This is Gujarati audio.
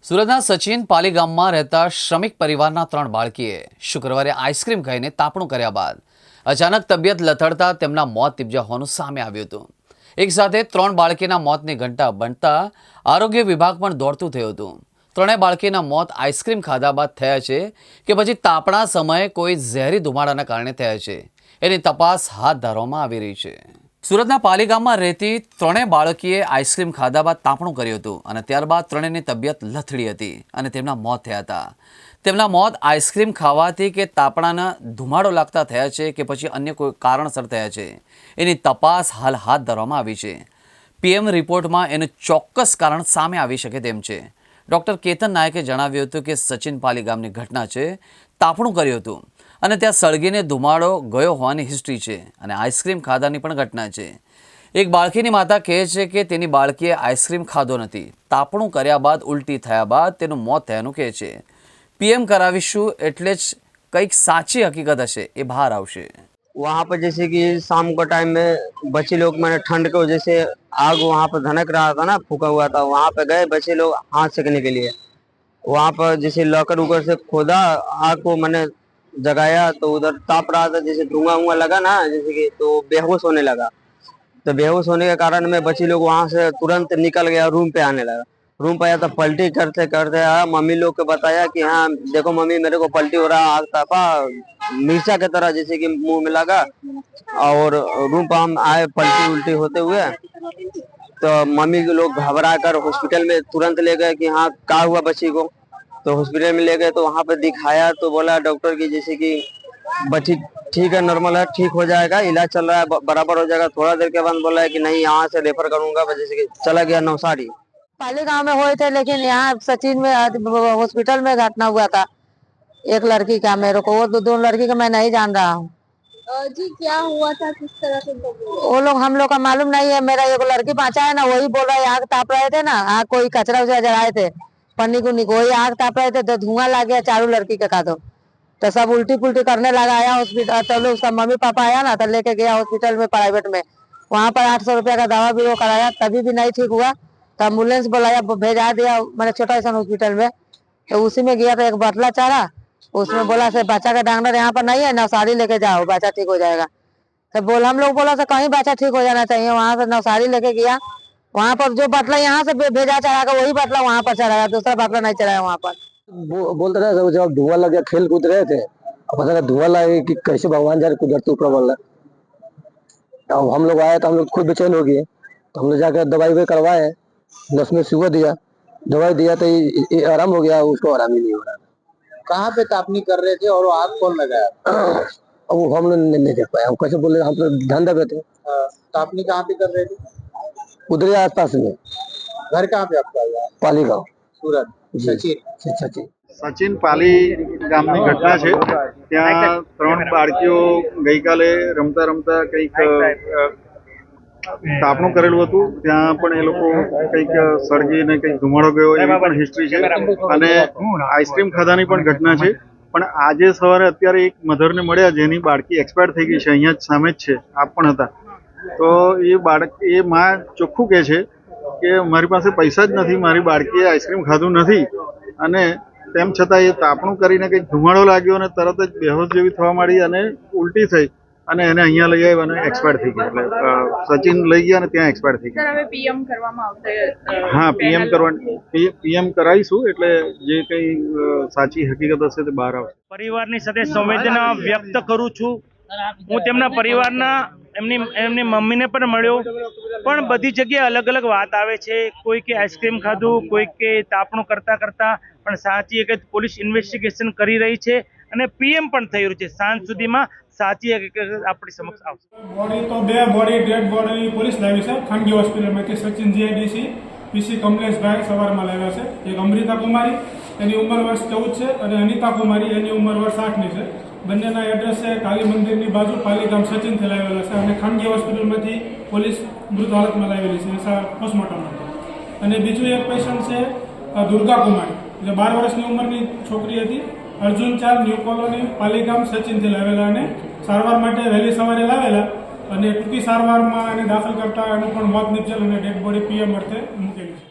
સુરતના સચિન પાલી ગામમાં રહેતા શ્રમિક પરિવારના 3 બાળકીએ શુક્રવારે આઈસ્ક્રીમ ખાઈને તાપણું કર્યા બાદ અચાનક તબિયત લથડતા તેમના મોત નીપજ્યા હોવાનું સામે આવ્યું હતું। એક સાથે 3 બાળકીના મોતની ઘટના બનતા આરોગ્ય વિભાગ પણ દોડતું થયું હતું। ત્રણેય બાળકીના મોત આઈસ્ક્રીમ ખાધા બાદ થયા છે કે પછી તાપણા સમયે કોઈ ઝેરી ધુમાડાના કારણે થયા છે, એની તપાસ હાથ ધરવામાં આવી રહી છે। સુરતના પાલી ગામમાં રહેતી 3 બાળકીએ આઈસ્ક્રીમ ખાધા બાદ તાપણું કર્યું હતું અને ત્યારબાદ ત્રણેયની તબિયત લથડી હતી અને તેમના મોત થયા હતા। તેમના મોત આઈસ્ક્રીમ ખાવાથી કે તાપણાના ધુમાડો લાગતા થયા છે કે પછી અન્ય કોઈ કારણસર થયા છે, એની તપાસ હાલ હાથ ધરવામાં આવી છે। પીએમ રિપોર્ટમાં એનું ચોક્કસ કારણ સામે આવી શકે તેમ છે। ડૉક્ટર કેતન નાયકે જણાવ્યું હતું કે સચિન પાલી ગામની ઘટના છે, તાપણું કર્યું હતું અને ત્યાં સળગીને ધુમાડો ગયો હોવાની હિસ્ટ્રી છે અને આઈસ્ક્રીમ ખાધાની પણ ઘટના છે। એક બાળકીની માતા કહે છે કે તેની બાળકીએ આઈસ્ક્રીમ ખાધો નથી, તાપણું કર્યા બાદ ઉલટી થયા બાદ તેનું મોત થયાનું કહે છે। પીએમ કરાવીશું એટલે જ કંઈક સાચી હકીકત હશે એ બહાર આવશે। वहाँ पर जैसे कि शाम का टाइम में बच्चे लोग मैंने ठंड की वजह से आग वहाँ पर धनक रहा था ना, फूका हुआ था, वहाँ पे गए बच्चे लोग हाथ सेकने के लिए। वहाँ पर जैसे लॉकर उकर से खोदा, आग को मैंने जगाया तो उधर ताप रहा था, जैसे धुआं हुआ लगा ना, जैसे कि तो बेहोश होने लगा। तो बेहोश होने के कारण में बच्चे लोग वहाँ से तुरंत निकल गया, रूम पे आने लगा। रूम पे आया तो पलटी करते करते आया, मम्मी लोग को बताया कि हाँ देखो मम्मी मेरे को पलटी हो रहा, आग तापा मिर्चा की तरह जैसे कि मुंह में लगा। और रूम पर हम आए पलटी उल्टी होते हुए, तो मम्मी के लोग घबरा कर हॉस्पिटल में तुरंत ले गए कि हाँ क्या हुआ बच्ची को। तो हॉस्पिटल में ले गए तो वहाँ पे दिखाया तो बोला डॉक्टर की जैसे कि बच्ची ठीक है, नॉर्मल है, ठीक हो जाएगा, इलाज चल रहा है, बराबर हो जाएगा। थोड़ा देर के बाद बोला है कि नहीं यहाँ से रेफर करूंगा, जैसे कि चला गया नवसारी। पाली गांव में हुए थे, लेकिन यहाँ सचिन में हॉस्पिटल में घटना हुआ था एक लड़की का। मेरे को वो दो लड़की का मैं नहीं जान रहा हूँ जी। क्या हुआ था, किस तरह से वो लोग हम लोग का मालूम नहीं है। मेरा एक लड़की पहुंचा है ना, वही बोल रहा है आग ताप रहे थे ना, आग कोई कचरा उचरा जलाए थे, पन्नी कुन्नी को, वही आग ताप रहे थे तो धुआं लग गया चारों लड़की के का। तो सब उल्टी पुल्टी करने लगा। आया हॉस्पिटल तो लोग सब मम्मी पापा आया ना तो लेके गया हॉस्पिटल में प्राइवेट में। वहाँ पर 800 रुपया का दवा भी वो कराया, तभी भी नहीं ठीक हुआ तो एम्बुलेंस बुलाया, भेजा दिया मैंने छोटा सा हॉस्पिटल में। तो उसी में गया तो एक बटला चढ़ा, उसमें बोला से बच्चा का डॉक्टर यहाँ पर नहीं है, नवसारी लेके जाओ बच्चा ठीक हो जाएगा। तो बोल हम लोग बोला से कहीं बच्चा ठीक हो जाना चाहिए, वहाँ से नवसारी लेके गया। वहाँ पर जो बटला यहाँ से भेजा चढ़ागा वही बटला वहाँ पर चढ़ाया, दूसरा बटला नहीं चढ़ाया वहाँ पर। बोलते रहे जब धुआं लग गया, खेल कूद रहे थे, अब पता लगा धुआं लगे कि कैसे भगवान जाने कुदरती ऊपर वाला। अब हम लोग आए तो हम लोग खुद बेचैन हो गए, तो हम लोग जाकर दवाई वही करवाए, नस में सुबह दिया, दवाई दिया तो ये आराम हो गया, उसको आराम ही नहीं हो रहा। कहाँ पे तापनी कर रहे थे और आग कौन लगाया? अब वो हम लोग नहीं देख पाए, हम कैसे बोले, हम तो ध्यान दे थे। तापनी कहाँ पे कर रहे थे? उधर आस पास में। घर कहाँ पे आपका? पाली गाँव सूरत। सचिन સચિન પાલી ગામની ઘટના છે। ત્યાં 3 બાળકીઓ ગઈકાલે રમતા રમતા કંઈક તાપણું કરેલું હતું, ત્યાં પણ એ લોકો કંઈક સળગીને કંઈક ધુમાડો ગયો એવી પણ હિસ્ટ્રી છે અને આઈસ્ક્રીમ ખાધાની પણ ઘટના છે। પણ આજે સવારે અત્યારે એક મધરને મળ્યા જેની બાળકી એક્સપાયર થઈ ગઈ છે, અહીંયા જ સામે જ છે, આપ પણ હતા। તો એ માં ચોખ્ખું કહે છે કે મારી પાસે પૈસા જ નથી, મારી બાળકીએ આઈસ્ક્રીમ ખાધું નથી અને તેમ છતાં એ તાપણું કરીને કંઈક ધુમાડો લાગ્યો અને તરત જ બેહોશ જેવી થવા માંડી અને ઉલટી થઈ અને એને અહીંયા લઈ આવ્યા અને એક્સપાયર થઈ ગયા। એટલે સચિન લઈ ગયા અને ત્યાં એક્સપાયર થઈ ગયા। હવે પીએમ કરવામાં આવશે? હા, પીએમ કરાવીશું એટલે જે કંઈ સાચી હકીકત હશે તે બહાર આવશે। પરિવારની સાથે સંવેદના વ્યક્ત કરું છું। હું તેમના પરિવારના એમની મમ્મીને પણ મળ્યો, પણ બધી જગ્યાએ અલગ અલગ વાત આવે છે। કોઈ કે આઈસ્ક્રીમ ખાધું, કોઈ કે તાપણું કરતા કરતા, પણ સાચી હકીકત પોલીસ ઇન્વેસ્ટિગેશન કરી રહી છે અને પીએમ પણ થઈ રહ્યું છે। સાંજ સુધીમાં સાચી હકીકત આપણી સમક્ષ આવશે। બોડી તો 2 બોડી ડેડ બોડી પોલીસ લાવી છે ખાનગી હોસ્પિટલમાંથી। સચિન જીઆઈડીસી પીસી કમલેશભાઈ સવારમાં લાવ્યા છે। એક અમૃતા કુમારી, એની ઉંમર વર્ષ 14 છે, અને અનિતા કુમારી, એની ઉંમર વર્ષ 8ની છે। બંનેના એડ્રેસ છે કાલી મંદિરની બાજુ પાલી ગામ સચિનથી લાવેલા છે અને ખાનગી હોસ્પિટલમાંથી પોલીસ મૃત હાલતમાં લાવેલી છે પોસ્ટમોર્ટમ માટે। અને બીજું એક પેશન્ટ છે દુર્ગા કુમારી, જે 12 વર્ષની ઉંમરની છોકરી હતી, અર્જુન 4 ન્યૂ કોલોની પાલી ગામ સચિનથી લાવેલા અને સારવાર માટે વહેલી સવારે લાવેલા અને ટૂંકી સારવારમાં એને દાખલ કરતા એનું પણ મોત નીપજેલ અને ડેડ બોડી પીએમ અર્થે મૂકેલી છે।